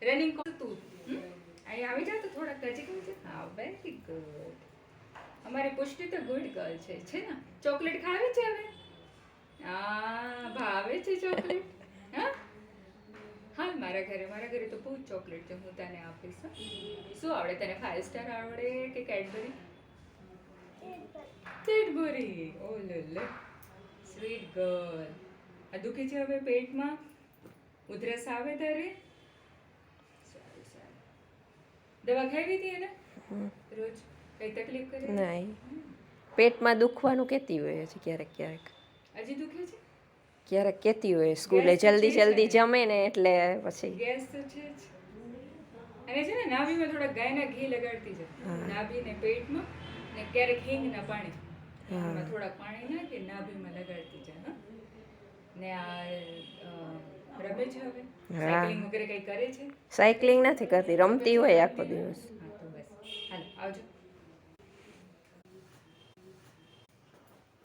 Running કર તું અહીં આવી જા તો થોડા નજીક છે. હા વેરી ગુડ. અમારી પુષ્ટિ તો ગુડ ગર્લ છે ને. ચોકલેટ ખાવી છે હવે? ભાવે છે ચોકલેટ? હા હાલ મારા ઘરે તો બહુ ચોકલેટ છે. હું તને આપીશ. શું આવડે તને? 5 સ્ટાર આવડે કે કેડબરી? કેડબરી. ઓ લે સ્વીટ ગર્લ. આ દુખે છે હવે પેટમાં? ઉધરસ આવે તારે? સારું. દવા ખાવી હતી એને રોજ? કઈ તકલીફ કરે? નહીં, પેટમાં દુખવાનું કહેતી હોય છે ક્યારેક ક્યારેક. હજી દુખે છે? ક્યારેક કહેતી હોય સ્કૂલે જલ્દી જમે ને એટલે પછી ગેસ તો છે જ. અને છે ને નાભીમાં થોડા ગાયના ઘી લગાડતી છે. નાભી ને પેટમાં ને ક્યારેક હિંગના પાણી એમાં થોડાક પાણી નાખી નાભીમાં લગાડતી છે. હા ને આ રમે છે હવે? સાયકલિંગ વગેરે કઈ કરે છે? સાયકલિંગ નથી કરતી, રમતી હોય આખો દિવસ.